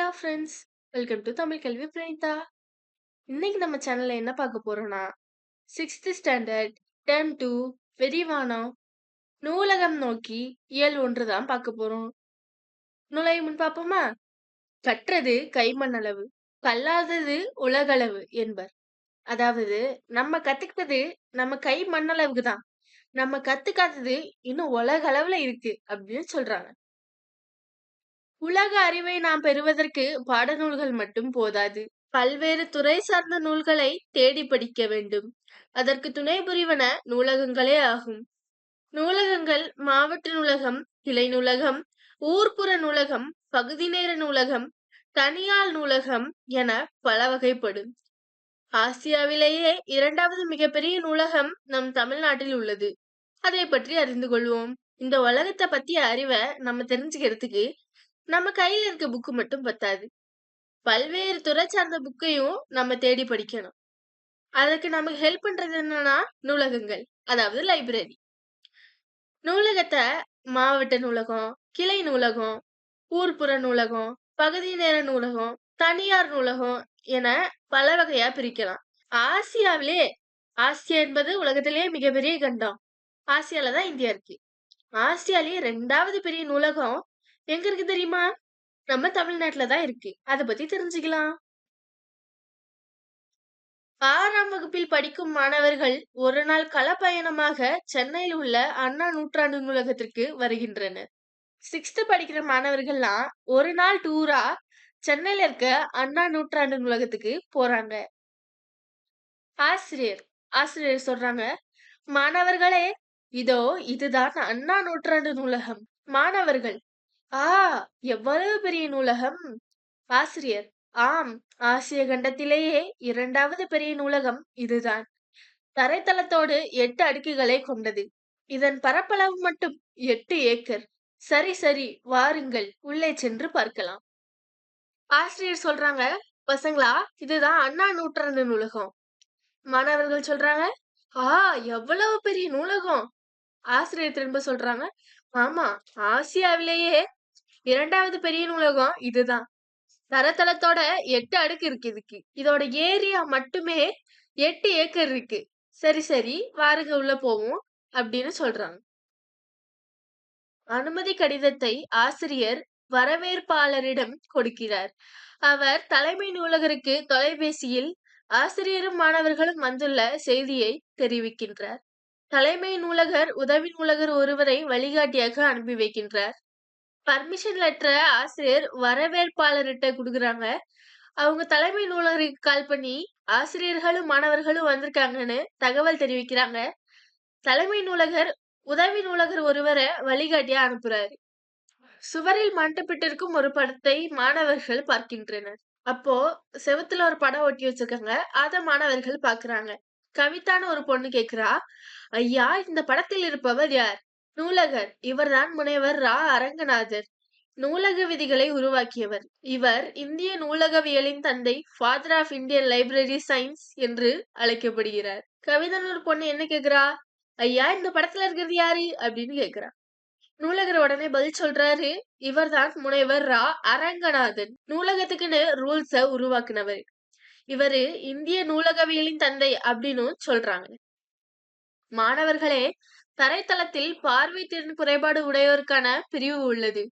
Hello friends, welcome to Tamil கல்வி பிரணிதா. இன்னைக்கு நம்ம சேனல்ல என்ன பார்க்க போறோம்னா, 6th ஸ்டாண்டர்ட் டெர்ம் 2 விரிவானம் நூலகம் நோக்கி இயல் 1 தான் பார்க்க போறோம். நுழையும் முன் பார்ப்போமா? கற்றது கைமண்ணளவு, கல்லாதது உலகளவு என்பர். அதாவது நம்ம கத்துக்கிட்டது நம்ம கை மண்ணளவுக்கு தான். நம்ம கத்துக்காதது இன்னும் உலக அளவுல இருக்கு அப்படின்னு சொல்றாங்க. உலக அறிவை நாம் பெறுவதற்கு பாடநூல்கள் மட்டும் போதாது. பல்வேறு துறை சார்ந்த நூல்களை தேடி படிக்க வேண்டும். அதற்கு துணை புரிவன நூலகங்களே ஆகும். நூலகங்கள் மாவட்ட நூலகம், கிளை நூலகம், ஊர்ப்புற நூலகம், பகுதி நேர நூலகம், தனியார் நூலகம் என பல வகைப்படும். ஆசியாவிலேயே 2வது மிகப்பெரிய நூலகம் நம் தமிழ்நாட்டில் உள்ளது. அதை பற்றி அறிந்து கொள்வோம். இந்த உலகத்தை பத்திய அறிவை நம்ம தெரிஞ்சுக்கிறதுக்கு நம்ம கையில இருக்க புக்கு மட்டும் பத்தாது. பல்வேறு துறை சார்ந்த புக்கையும் நம்ம தேடி படிக்கணும். அதுக்கு நமக்கு ஹெல்ப் பண்றது என்னன்னா நூலகங்கள், அதாவது லைப்ரரி. நூலகத்தை மாவட்ட நூலகம், கிளை நூலகம், ஊர்ப்புற நூலகம், பகுதி நேர நூலகம், தனியார் நூலகம் என பல வகையா பிரிக்கலாம். ஆசியாவிலே ஆசியா என்பது உலகத்திலேயே மிகப்பெரிய கண்டம். ஆசியால தான் இந்தியா இருக்கு. ஆசியாலேயே 2வது பெரிய நூலகம் எங்க இருக்கு தெரியுமா? நம்ம தமிழ்நாட்டுல தான் இருக்கு. அத பத்தி தெரிஞ்சுக்கலாம். 6ஆம் வகுப்பில் படிக்கும் மாணவர்கள் ஒரு நாள் களப்பயணமாக சென்னையில் உள்ள அண்ணா நூற்றாண்டு நூலகத்திற்கு வருகின்றனர். 6th படிக்கிற மாணவர்கள்லாம் ஒரு நாள் டூரா சென்னையில இருக்க அண்ணா நூற்றாண்டு நூலகத்துக்கு போறாங்க. ஆசிரியர் ஆசிரியர் சொல்றாங்க, மாணவர்களே, இதோ இதுதான் அண்ணா நூற்றாண்டு நூலகம். மாணவர்கள், ஆ, எவ்வளவு பெரிய நூலகம்! ஆசிரியர், ஆம், ஆசிய கண்டத்திலேயே 2வது பெரிய நூலகம் இதுதான். தரைத்தளத்தோடு 8 அடுக்குகளை கொண்டது. இதன் பரப்பளவு மட்டும் 8 ஏக்கர். சரி சரி, வாருங்கள் உள்ளே சென்று பார்க்கலாம். ஆசிரியர் சொல்றாங்க, பசங்களா, இதுதான் அண்ணா நூற்றாண்டு நூலகம். மாணவர்கள் சொல்றாங்க, ஆ, எவ்வளவு பெரிய நூலகம்! ஆசிரியர் திரும்ப சொல்றாங்க, ஆமா, ஆசியாவிலேயே 2வது பெரிய நூலகம் இதுதான். தரத்தளத்தோட 8 அடுக்கு இருக்கு இதுக்கு. இதோட ஏரியா மட்டுமே 8 ஏக்கர் இருக்கு. சரி சரி, வாருங்க உள்ள போவோம் அப்படின்னு சொல்றாங்க. அனுமதி கடிதத்தை ஆசிரியர் வரவேற்பாளரிடம் கொடுக்கிறார். அவர் தலைமை நூலகருக்கு தொலைபேசியில் ஆசிரியரும் மாணவர்களும் வந்துள்ள செய்தியை தெரிவிக்கின்றார். தலைமை நூலகர் உதவி நூலகர் ஒருவரை வழிகாட்டியாக அனுப்பி வைக்கின்றார். பர்மிஷன் லெட்டரை ஆசிரியர் வரவேற்பாளர்கிட்ட குடுக்குறாங்க. அவங்க தலைமை நூலகருக்கு கால் பண்ணி ஆசிரியர்களும் மாணவர்களும் வந்திருக்காங்கன்னு தகவல் தெரிவிக்கிறாங்க. தலைமை நூலகர் உதவி நூலகர் ஒருவரை வழிகாட்டியா அனுப்புறாரு. சுவரில் மாட்டப்பட்டிருக்கும் ஒரு படத்தை மாணவர்கள் பார்க்கின்றனர். அப்போ செவுத்துல ஒரு படம் ஒட்டி வச்சிருக்காங்க. அத மாணவர்கள் பாக்குறாங்க. கவிதான்னு ஒரு பொண்ணு கேக்குறா, ஐயா, இந்த படத்தில் இருப்பவர் யார்? நூலகர். இவர்தான் முனைவர் ரா அரங்கநாதர். நூலக விதிகளை உருவாக்கியவர். இவர் இந்திய நூலகவியலின் தந்தை, father of Indian library science என்று அழைக்கப்படுகிறார். கவிதான்னு ஒரு பொண்ணு என்ன கேக்குறா, ஐயா, இந்த படத்துல இருக்கிறது யாரு அப்படின்னு கேக்குறா. நூலகர் உடனே பதில் சொல்றாரு, இவர்தான் முனைவர் ரா அரங்கநாதன். நூலகத்துக்குன்னு ரூல்ஸ உருவாக்குனவர். இவரு இந்திய நூலகவியலின் தந்தை அப்படின்னு சொல்றாங்க. மாணவர்களே, தரைத்தளத்தில் பார்வை திறன் குறைபாடு உடையோருக்கான பிரிவு உள்ளது.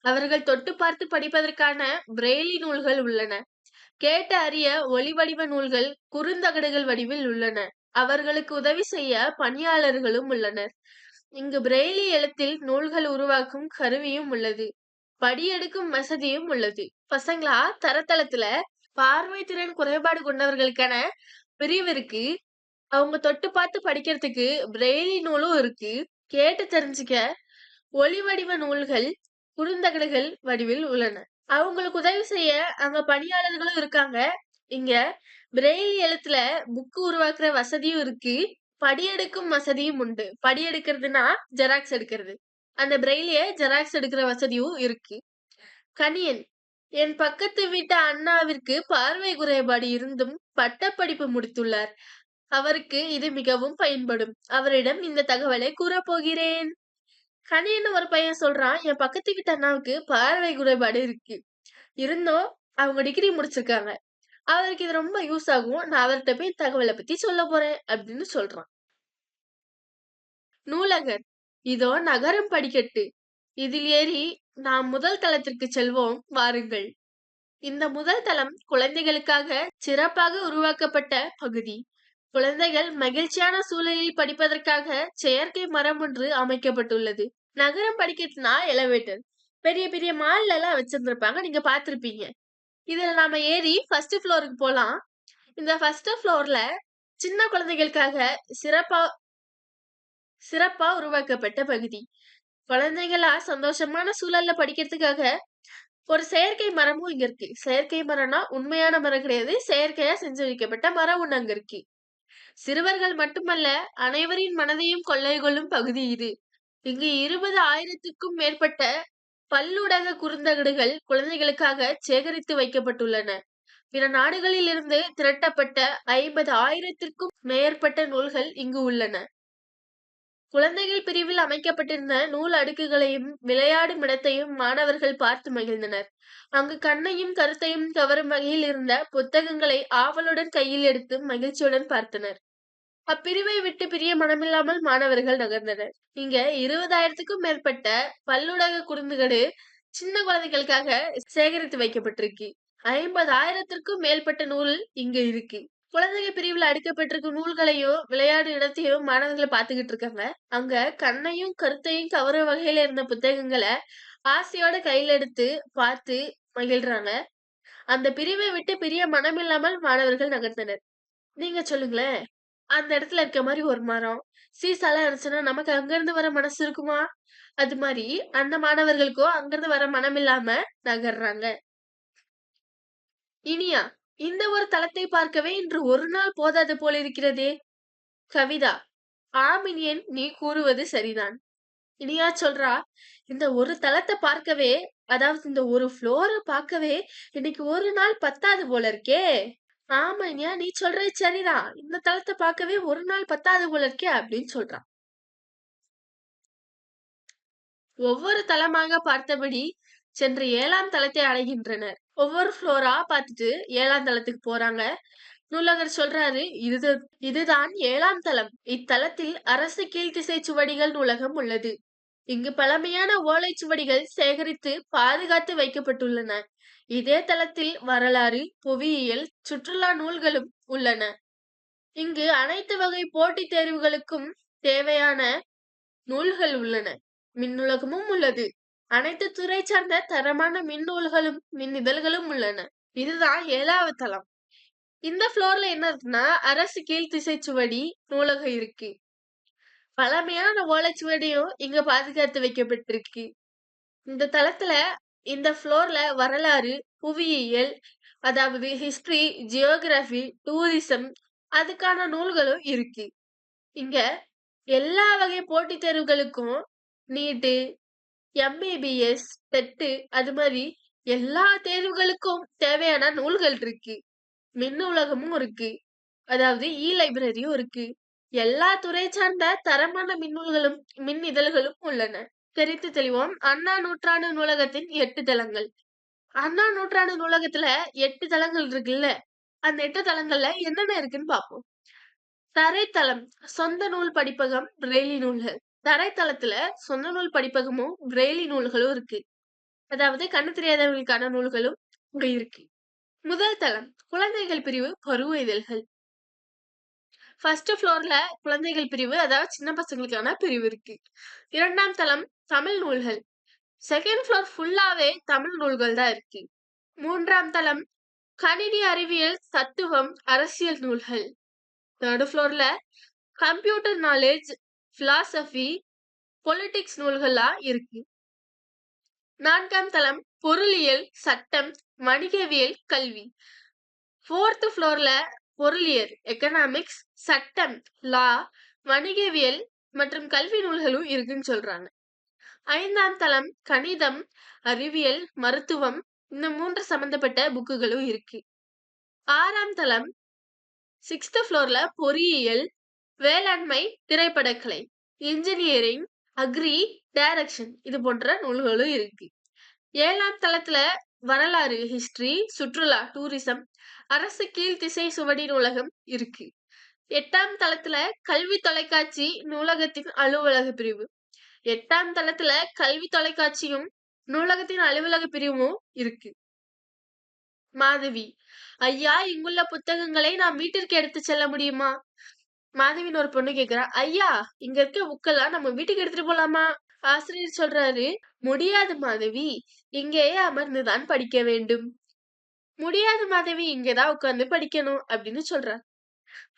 அவர்கள் தொட்டு பார்த்து படிப்பதற்கான பிரெய்லி நூல்கள் உள்ளன. கேட்டு அறிய ஒளி வடிவ நூல்கள் குறுந்தகடுகள் வடிவில் உள்ளன. அவர்களுக்கு உதவி செய்ய பணியாளர்களும் உள்ளனர். இங்கு பிரெய்லி எழுத்தில் நூல்கள் உருவாக்கும் கருவியும் உள்ளது. படியெடுக்கும் வசதியும் உள்ளது. பசங்களா, தரத்தளத்துல பார்வை திறன் குறைபாடு கொண்டவர்களுக்கான பிரிவு இருக்கு. அவங்க தொட்டு பார்த்து படிக்கிறதுக்கு பிரெய்லி நூலும் இருக்கு. கேட்டு தெரிஞ்சுக்க ஒளி வடிவ நூல்கள் குறுந்தகடுகள் வடிவில் உள்ளன. அவங்களுக்கு உதவி செய்ய அங்க பணியாளர்களும் இருக்காங்க. இங்க பிரெய்லி எழுத்துல புக்கு உருவாக்குற வசதியும் இருக்கு. படியெடுக்கும் வசதியும் உண்டு. படி எடுக்கிறதுனா ஜெராக்ஸ் எடுக்கிறது. அந்த பிரெய்லிய ஜெராக்ஸ் எடுக்கிற வசதியும் இருக்கு. கணியன், என் பக்கத்து வீட்டு அண்ணாவிற்கு பார்வை குறைபாடு இருந்தும் பட்டப்படிப்பு முடித்துள்ளார். அவருக்கு இது மிகவும் பயன்படும். அவரிடம் இந்த தகவலை கூறப்போகிறேன். கணியன் ஒரு பையன் சொல்றான், என் பக்கத்து வீட்டு அண்ணாவுக்கு பார்வை குறைபாடு இருக்கு. இருந்தும் அவங்க டிகிரி முடிச்சிருக்காங்க. அவருக்கு இது ரொம்ப யூஸ் ஆகும். நான் அவர்ட்ட போய் தகவல பத்தி சொல்லப் போறேன் அப்படின்னு சொல்றான். நூலகர், இதோ நகரும் படிக்கட்டு. இதில் ஏறி நாம் முதல் தளத்திற்கு செல்வோம் வாருங்கள். இந்த முதல் தளம் குழந்தைகளுக்காக சிறப்பாக உருவாக்கப்பட்ட பகுதி. குழந்தைகள் மகிழ்ச்சியான சூழலில் படிப்பதற்காக செயற்கை மரம் ஒன்று அமைக்கப்பட்டுள்ளது. நகரம் படிக்கட்டுனா எலவேட்டர். பெரிய பெரிய மால்ல எல்லாம் வச்சிருந்திருப்பாங்க. நீங்க பார்த்திருப்பீங்க. இதுல நாம ஏறி ஃபர்ஸ்ட் ஃப்ளோருக்கு போலாம். இந்த ஃபர்ஸ்ட் ஃப்ளோர்ல சின்ன குழந்தைகளுக்காக சிறப்பா சிறப்பா உருவாக்கப்பட்ட பகுதி. குழந்தைகளா சந்தோஷமான சூழல்ல படிக்கிறதுக்காக ஒரு செயற்கை மரமும் இங்க இருக்கு. செயற்கை மரம்னா உண்மையான மரம் கிடையாது. செயற்கையா செஞ்சு வைக்கப்பட்ட மரம் ஒண்ணு அங்க இருக்கு. சிறுவர்கள் மட்டுமல்ல, அனைவரின் மனதையும் கொள்ளை கொள்ளும் பகுதி இது. இங்கு 20,000க்கும் மேற்பட்ட பல்லூடக குறுந்தகடுகள் குழந்தைகளுக்காக சேகரித்து வைக்கப்பட்டுள்ளன. பிற நாடுகளில் இருந்து திரட்டப்பட்ட 50,000த்திற்கும் மேற்பட்ட நூல்கள் இங்கு உள்ளன. குழந்தைகள் பிரிவில் அமைக்கப்பட்டிருந்த நூல் அடுக்குகளையும் விளையாடும் இடத்தையும் மாணவர்கள் பார்த்து மகிழ்ந்தனர். அங்கு கண்ணையும் கருத்தையும் கவரும் வகையில் இருந்த புத்தகங்களை ஆவலுடன் கையில் எடுத்து மகிழ்ச்சியுடன் பார்த்தனர். அப்பிரிவை விட்டு பிரிய மனமில்லாமல் மாணவர்கள் நகர்ந்தனர். இங்க 20,000க்கும் மேற்பட்ட பல்லுலக குறுந்துகடு சின்ன குழந்தைகளுக்காக சேகரித்து வைக்கப்பட்டிருக்கு. 50,000த்திற்கும் மேற்பட்ட நூல் இங்க இருக்கு. குழந்தைகள் பிரிவுல அடுக்கப்பட்டிருக்கும் நூல்களையும் விளையாடு இடத்தையும் மாணவர்கள் பார்த்துக்கிட்டு இருக்காங்க. அங்க கண்ணையும் கருத்தையும் கவரும் வகையில இருந்த புத்தகங்களை ஆசையோட கையில எடுத்து பார்த்து மகிழ்றாங்க. அந்த பிரிவை விட்டு பிரிய மனமில்லாமல் மாணவர்கள் நகர்ந்தனர். நீங்க சொல்லுங்களேன், அந்த இடத்துல இருக்க மாதிரி ஒரு மரம் சீசாலாம் இருந்துச்சுன்னா நமக்கு அங்கிருந்து வர மனசு இருக்குமா? அது மாதிரி அந்த மாணவர்களுக்கும் அங்கிருந்து வர மனம் இல்லாம நகர்றாங்க. இனியா, இந்த ஒரு தளத்தை பார்க்கவே இன்று ஒரு நாள் போதாது போலிருக்கிறதே. கவிதா, ஆம் இனியன், நீ கூறுவது சரிதான். இனியா சொல்றா, இந்த ஒரு தளத்தை பார்க்கவே, அதாவது இந்த ஒரு ஃப்ளோர பார்க்கவே இன்னைக்கு ஒரு நாள் பத்தாது போல இருக்கே. ஆமா இனியா, நீ சொல்றது சரிதான். இந்த தளத்தை பார்க்கவே ஒரு நாள் பத்தாது போல இருக்கே அப்படின்னு சொல்றான். ஒவ்வொரு தளமாக பார்த்தபடி சென்று 7ஆம் தளத்தை அடைகின்றனர். ஒவ்வொரு ஃப்ளோரா பார்த்துட்டு 7ஆம் தளத்துக்கு போறாங்க. நூலகர் சொல்றாரு, இதுதான் 7ஆம் தளம். இத்தலத்தில் அரசு கீழ்த்திசை சுவடிகள் நூலகம் உள்ளது. இங்கு பழமையான ஓலைச்சுவடிகள் சேகரித்து பாதுகாத்து வைக்கப்பட்டுள்ளன. இதே தளத்தில் வரலாறு, புவியியல், சுற்றுலா நூல்களும் உள்ளன. இங்கு அனைத்து வகை போட்டித் தேர்வுகளுக்கும் தேவையான நூல்கள் உள்ளன. மின்னூலகமும் உள்ளது. அனைத்து துறை சார்ந்த தரமான மின்னூல்களும் மின்னிதழ்களும் உள்ளன. இதுதான் 7வது தளம். இந்த ஃப்ளோர்ல என்ன இருக்குன்னா, அரசு கீழ்த்திசை சுவடி நூலகம் இருக்கு. பழமையான ஓலைச்சுவடியும் இங்க பாதுகாத்து வைக்கப்பட்டிருக்கு. இந்த தளத்துல இந்த ஃப்ளோர்ல வரலாறு, புவியியல், அதாவது ஹிஸ்டரி, ஜியோகிராபி, டூரிசம் அதுக்கான நூல்களும் இருக்கு. இங்க எல்லா வகை போட்டித் தேர்வுகளுக்கும் நீட்டு, எம்பிபிஎஸ், டெட்டு அது மாதிரி எல்லா தேர்வுகளுக்கும் தேவையான நூல்கள் இருக்கு. மின்னூலகமும் இருக்கு. அதாவது லைப்ரரியும் இருக்கு. எல்லா துறை சார்ந்த தரமான மின்னூல்களும் மின் இதழ்களும் உள்ளன. தெரிந்து தெளிவோம். அண்ணா நூற்றாண்டு நூலகத்தின் 8 தளங்கள். அண்ணா நூற்றாண்டு நூலகத்துல 8 தளங்கள் இருக்குல்ல, அந்த 8 தளங்கள்ல என்னென்ன இருக்குன்னு பார்ப்போம். தரைத்தளம், சொந்த நூல் படிப்பகம், பிரெய்லி நூல்கள். தரைத்தளத்துல சொந்த நூல் படிப்பகமும் பிரெய்லி நூல்களும் இருக்கு. அதாவது கண்ணு தெரியாதவர்களுக்கான நூல்களும் இங்க இருக்கு. முதல் தளம் குழந்தைகள் பிரிவு, பருவ இதழ்கள். ஃபர்ஸ்ட் ஃப்ளோர்ல குழந்தைகள் பிரிவு, அதாவது சின்ன பசங்களுக்கான பிரிவு இருக்கு. 2ஆம் தளம் தமிழ் நூல்கள். செகண்ட் ஃப்ளோர் ஃபுல்லாவே தமிழ் நூல்கள் தான் இருக்கு. 3ஆம் தளம் கணினி அறிவியல், தத்துவம், அரசியல் நூல்கள். தேர்ட் ஃப்ளோர்ல கம்ப்யூட்டர் நாலேஜ், பிலாசபி, பொலிட்டிக்ஸ் நூல்கள்லாம் இருக்கு. 4ஆம் தளம் பொருளியல், சட்டம், வணிகவியல், கல்வி. 4th ஃப்ளோர்ல பொருளியல், எக்கனாமிக்ஸ், சட்டம், லா, வணிகவியல் மற்றும் கல்வி நூல்களும் இருக்குன்னு சொல்றாங்க. 5ஆம் தளம் கணிதம், அறிவியல், மருத்துவம் இந்த 3 சம்பந்தப்பட்ட புக்குகளும் இருக்கு. 6ஆம் தளம் 6th ஃப்ளோர்ல பொறியியல், வேளாண்மை, திரைப்படக்கலை, இன்ஜினியரிங், அக்ரி, டைரக்ஷன் இது போன்ற நூல்களும் இருக்கு. 7ஆம் தளத்துல வரலாறு ஹிஸ்டரி, சுற்றுலா டூரிசம், அரசு கீழ்த்திசை சுவடி நூலகம் இருக்கு. 8ஆம் தளத்துல கல்வி தொலைக்காட்சி நூலகத்தின் அலுவலக பிரிவு. 8ஆம் தளத்துல கல்வி தொலைக்காட்சியும் நூலகத்தின் அலுவலக பிரிவும் இருக்கு. மாதவி: ஐயா, இங்குள்ள புத்தகங்களை நாம் வீட்டிற்கு எடுத்துச் செல்ல முடியுமா? மாதவின்னு ஒரு பொண்ணு கேக்குறா. ஐயா, இங்க இருக்க புக்கெல்லாம் நம்ம வீட்டுக்கு எடுத்துட்டு போலாமா? ஆசிரியர் சொல்றாரு, முடியாது மாதவி, இங்கேயே அமர்ந்துதான் படிக்க வேண்டும். முடியாது மாதவி, இங்கதான் உட்கார்ந்து படிக்கணும் அப்படின்னு சொல்றார்.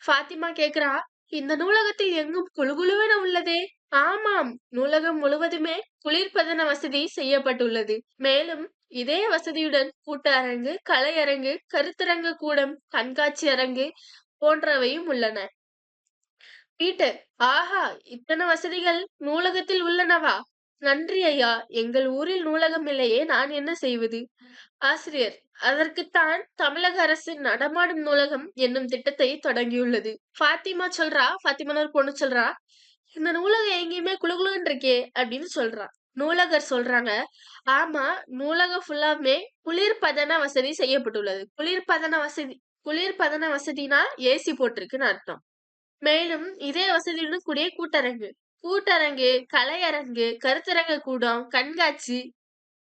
ஃபாத்திமா கேக்குறா, இந்த நூலகத்தில் எங்கும் குளுகுளுவென உள்ளதே. ஆமாம், நூலகம் முழுவதுமே குளிர்பதன வசதி செய்யப்பட்டுள்ளது. மேலும் இதே வசதியுடன் கூட்ட அரங்கு, கலையரங்கு, கருத்தரங்கு கூடம், கண்காட்சி அரங்கு போன்றவையும் உள்ளன. பீட்டர்: ஆஹா, இத்தனை வசதிகள் நூலகத்தில் உள்ளனவா? நன்றி ஐயா, எங்கள் ஊரில் நூலகம் இல்லையே, நான் என்ன செய்வது? ஆசிரியர்: அதற்குத்தான் தமிழக அரசு நடமாடும் நூலகம் என்னும் திட்டத்தை தொடங்கியுள்ளது. ஃபாத்திமான்னு ஒரு பொண்ணு சொல்றா, இந்த நூலகம் எங்கேயுமே குளுகுளுன்னு இருக்கே அப்படின்னு சொல்றா. நூலகர் சொல்றாங்க, ஆமா, நூலகம் ஃபுல்லாமே குளிர்பதன வசதி செய்யப்பட்டுள்ளது. குளிர்பதன வசதினா ஏசி போட்டிருக்குன்னு அர்த்தம். மேலும் இதே வசதியுடன் கூடிய கூட்டரங்கு, கலையரங்கு, கருத்தரங்க கூடம், கண்காட்சி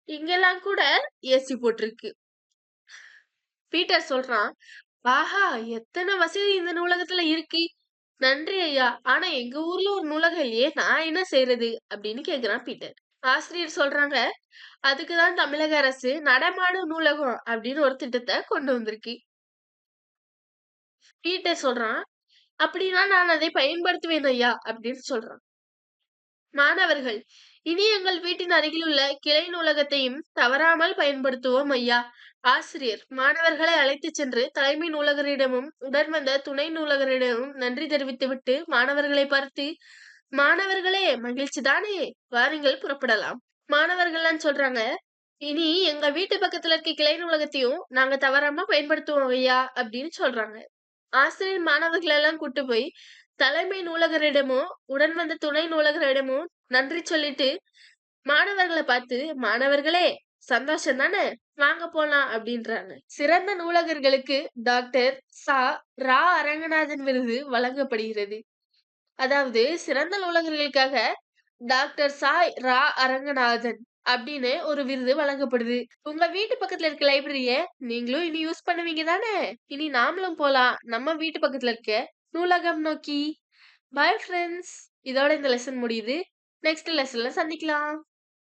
இங்கெல்லாம் கூட ஏசி போட்டிருக்கு. பீட்டர் சொல்றான், ஆஹா, எத்தனை வசதி இந்த நூலகத்துல இருக்கு. நன்றி ஐயா, ஆனா எங்க ஊர்ல ஒரு நூலகம் இல்லையே, நான் என்ன செய்யறது அப்படின்னு கேக்குறான் பீட்டர். ஆசிரியர் சொல்றாங்க, அதுக்குதான் தமிழக அரசு நடமாடும் நூலகம் அப்படின்னு ஒரு திட்டத்தை கொண்டு வந்திருக்கு. பீட்டர் சொல்றான், அப்படின்னா நான் அதை பயன்படுத்துவேன் ஐயா அப்படின்னு சொல்றான். மாணவர்கள்: இனி எங்கள் வீட்டின் அருகில் உள்ள கிளை நூலகத்தையும் தவறாமல் பயன்படுத்துவோம் ஐயா. ஆசிரியர் மாணவர்களை அழைத்துச் சென்று தலைமை நூலகரிடமும் உடன் வந்த துணை நூலகரிடமும் நன்றி தெரிவித்துவிட்டு மாணவர்களை பார்த்து, மாணவர்களே, மகிழ்ச்சிதானே, வாருங்கள் புறப்படலாம். மாணவர்கள்லாம் சொல்றாங்க, இனி எங்க வீட்டு பக்கத்துல இருக்க கிளை நூலகத்தையும் நாங்க தவறாம பயன்படுத்துவோம் ஐயா அப்படின்னு சொல்றாங்க. ஆசிரியர் மாணவர்கள் எல்லாம் கூட்டு போய் தலைமை நூலகரிடமும் உடன் வந்த துணை நூலகரிடமும் நன்றி சொல்லிட்டு மாணவர்களை பார்த்து, மாணவர்களே, சந்தோஷம் தானே, வாங்க போலாம் அப்படின்றாங்க. சிறந்த நூலகர்களுக்கு டாக்டர் சா ரா அரங்கநாதன் விருது வழங்கப்படுகிறது. அதாவது சிறந்த நூலகர்களுக்காக டாக்டர் சா ரா அரங்கநாதன் அப்படின்னு ஒரு விருது வழங்கப்படுது. உங்க வீட்டு பக்கத்துல இருக்க லைப்ரரிய நீங்களும் இனி யூஸ் பண்ணுவீங்க தானே? இனி நாமளும் போலாம் நம்ம வீட்டு பக்கத்துல இருக்க நூலகம் நோக்கி. பாய் ஃப்ரெண்ட்ஸ், இதோட இந்த லெசன் முடியுது. நெக்ஸ்ட் லெசன்ல சந்திக்கலாம்.